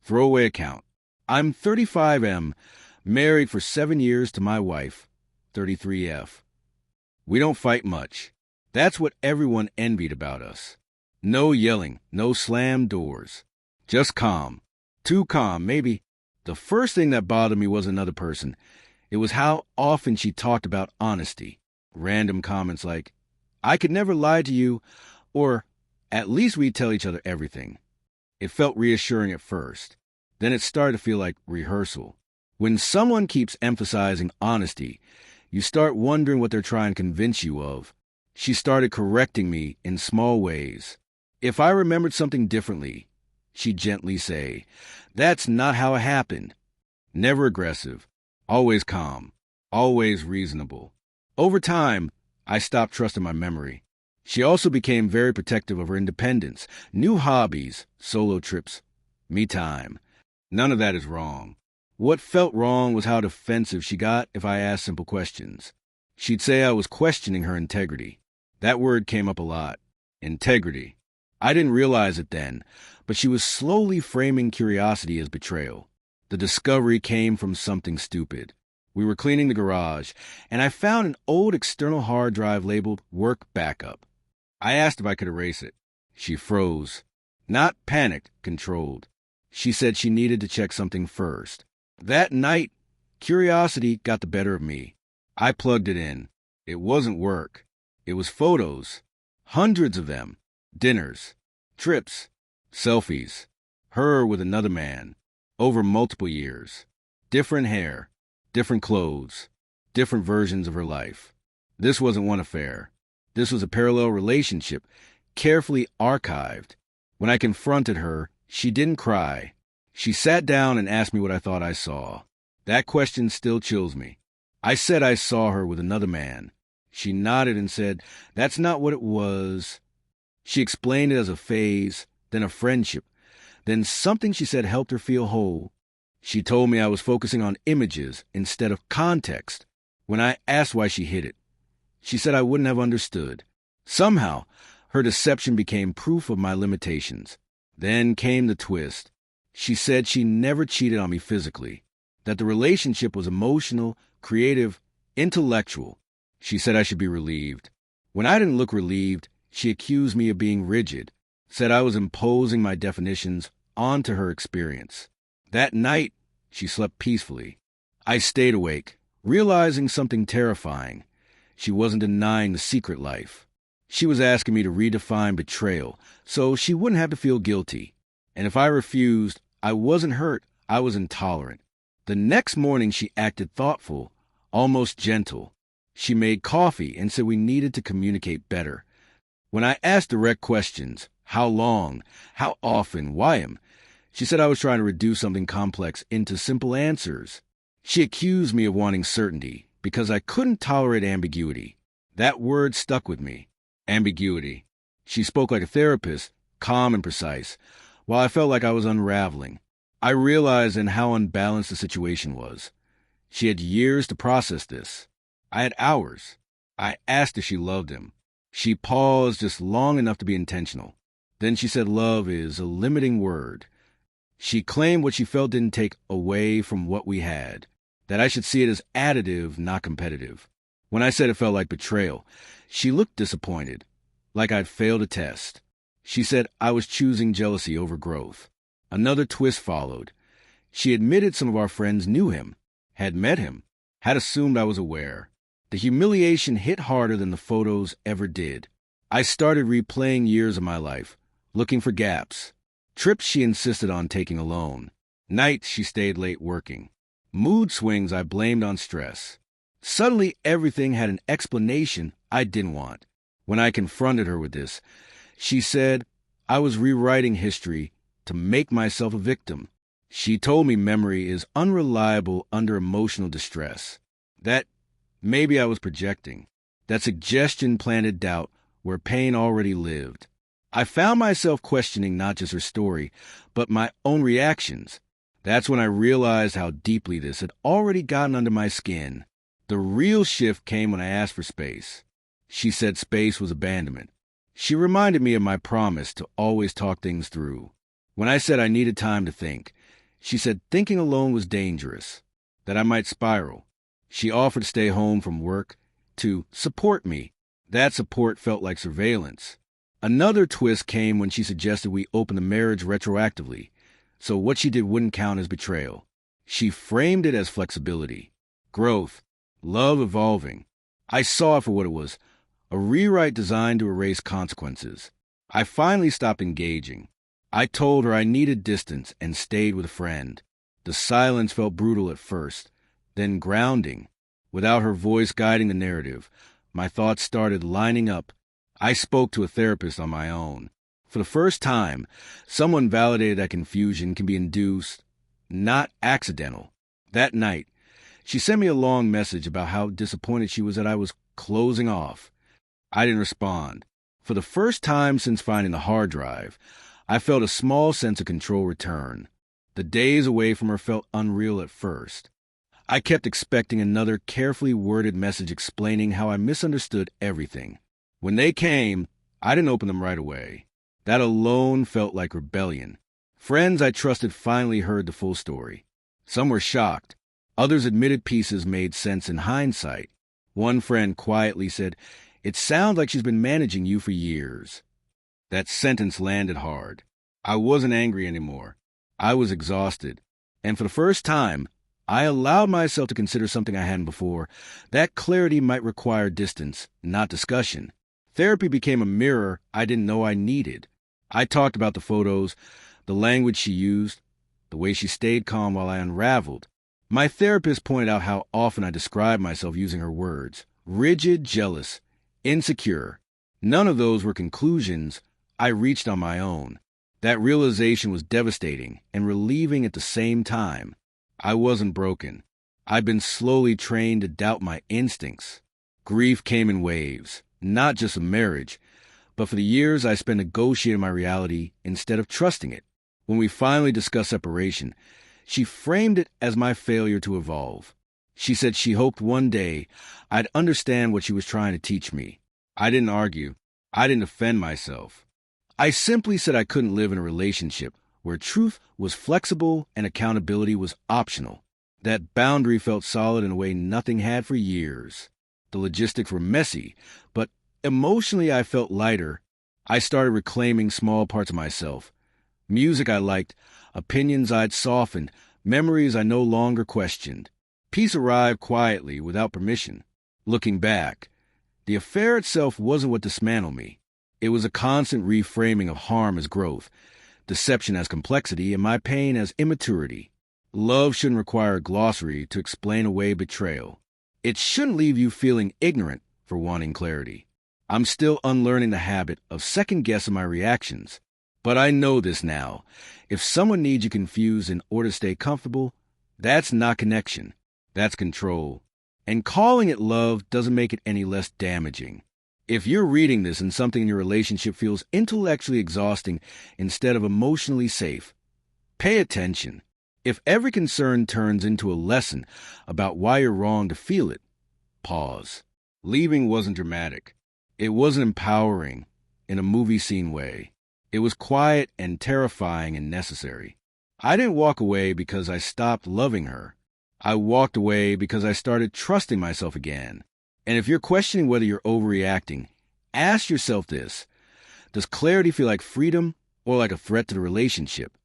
Throwaway account. I'm 35M, married for 7 years to my wife, 33F. We don't fight much. That's what everyone envied about us. No yelling, no slammed doors. Just calm. Too calm, maybe. The first thing that bothered me was another person. It was how often she talked about honesty. Random comments like, I could never lie to you, or at least we'd tell each other everything. It felt reassuring at first. Then it started to feel like rehearsal. When someone keeps emphasizing honesty, you start wondering what they're trying to convince you of. She started correcting me in small ways. If I remembered something differently, she'd gently say, that's not how it happened. Never aggressive, always calm, always reasonable. Over time, I stopped trusting my memory. She also became very protective of her independence, new hobbies, solo trips, me time. None of that is wrong. What felt wrong was how defensive she got if I asked simple questions. She'd say I was questioning her integrity. That word came up a lot. Integrity. I didn't realize it then, but she was slowly framing curiosity as betrayal. The discovery came from something stupid. We were cleaning the garage, and I found an old external hard drive labeled Work Backup. I asked if I could erase it. She froze. Not panicked, controlled. She said she needed to check something first. That night, curiosity got the better of me. I plugged it in. It wasn't work. It was photos. Hundreds of them. Dinners. Trips. Selfies. Her with another man. Over multiple years. Different hair. Different clothes. Different versions of her life. This wasn't one affair. This was a parallel relationship, carefully archived. When I confronted her, she didn't cry. She sat down and asked me what I thought I saw. That question still chills me. I said I saw her with another man. She nodded and said, that's not what it was. She explained it as a phase, then a friendship, then something she said helped her feel whole. She told me I was focusing on images instead of context. When I asked why she hid it, she said I wouldn't have understood. Somehow, her deception became proof of my limitations. Then came the twist. She said she never cheated on me physically, that the relationship was emotional, creative, intellectual. She said I should be relieved. When I didn't look relieved, she accused me of being rigid, said I was imposing my definitions onto her experience. That night, she slept peacefully. I stayed awake, realizing something terrifying. She wasn't denying the secret life. She was asking me to redefine betrayal, so she wouldn't have to feel guilty. And if I refused, I wasn't hurt, I was intolerant. The next morning she acted thoughtful, almost gentle. She made coffee and said we needed to communicate better. When I asked direct questions, how long, how often, why him, she said I was trying to reduce something complex into simple answers. She accused me of wanting certainty because I couldn't tolerate ambiguity. That word stuck with me. Ambiguity. She spoke like a therapist, calm and precise, while I felt like I was unraveling. I realized then how unbalanced the situation was. She had years to process this. I had hours. I asked if she loved him. She paused just long enough to be intentional. Then she said love is a limiting word. She claimed what she felt didn't take away from what we had, that I should see it as additive, not competitive. When I said it felt like betrayal, she looked disappointed, like I'd failed a test. She said I was choosing jealousy over growth. Another twist followed. She admitted some of our friends knew him, had met him, had assumed I was aware. The humiliation hit harder than the photos ever did. I started replaying years of my life, looking for gaps. Trips she insisted on taking alone. Nights she stayed late working. Mood swings I blamed on stress. Suddenly everything had an explanation I didn't want. When I confronted her with this, she said I was rewriting history to make myself a victim. She told me memory is unreliable under emotional distress. That maybe I was projecting. That suggestion planted doubt where pain already lived. I found myself questioning not just her story, but my own reactions. That's when I realized how deeply this had already gotten under my skin. The real shift came when I asked for space. She said space was abandonment. She reminded me of my promise to always talk things through. When I said I needed time to think, She said thinking alone was dangerous, that I might spiral. She offered to stay home from work to support me. That support felt like surveillance. Another twist came when she suggested we open the marriage retroactively, so what she did wouldn't count as betrayal. She framed it as flexibility, growth, love evolving. I saw it for what it was, a rewrite designed to erase consequences. I finally stopped engaging. I told her I needed distance and stayed with a friend. The silence felt brutal at first, then grounding. Without her voice guiding the narrative, my thoughts started lining up. I spoke to a therapist on my own. For the first time, someone validated that confusion can be induced, not accidental. That night, she sent me a long message about how disappointed she was that I was closing off. I didn't respond. For the first time since finding the hard drive, I felt a small sense of control return. The days away from her felt unreal at first. I kept expecting another carefully worded message explaining how I misunderstood everything. When they came, I didn't open them right away. That alone felt like rebellion. Friends I trusted finally heard the full story. Some were shocked. Others admitted pieces made sense in hindsight. One friend quietly said, "It sounds like she's been managing you for years." That sentence landed hard. I wasn't angry anymore. I was exhausted. And for the first time, I allowed myself to consider something I hadn't before. That clarity might require distance, not discussion. Therapy became a mirror I didn't know I needed. I talked about the photos, the language she used, the way she stayed calm while I unraveled. My therapist pointed out how often I described myself using her words. Rigid, jealous, insecure. None of those were conclusions I reached on my own. That realization was devastating and relieving at the same time. I wasn't broken. I'd been slowly trained to doubt my instincts. Grief came in waves, not just of marriage, but for the years I spent negotiating my reality instead of trusting it. When we finally discussed separation, she framed it as my failure to evolve. She said she hoped one day I'd understand what she was trying to teach me. I didn't argue. I didn't defend myself. I simply said I couldn't live in a relationship where truth was flexible and accountability was optional. That boundary felt solid in a way nothing had for years. The logistics were messy, but emotionally I felt lighter. I started reclaiming small parts of myself. Music I liked, opinions I'd softened, memories I no longer questioned. Peace arrived quietly, without permission. Looking back, the affair itself wasn't what dismantled me. It was a constant reframing of harm as growth, deception as complexity, and my pain as immaturity. Love shouldn't require a glossary to explain away betrayal. It shouldn't leave you feeling ignorant for wanting clarity. I'm still unlearning the habit of second-guessing my reactions. But I know this now. If someone needs you confused in order to stay comfortable, that's not connection. That's control. And calling it love doesn't make it any less damaging. If you're reading this and something in your relationship feels intellectually exhausting instead of emotionally safe, pay attention. If every concern turns into a lesson about why you're wrong to feel it, pause. Leaving wasn't dramatic. It wasn't empowering in a movie scene way. It was quiet and terrifying and necessary. I didn't walk away because I stopped loving her. I walked away because I started trusting myself again. And if you're questioning whether you're overreacting, ask yourself this. Does clarity feel like freedom or like a threat to the relationship?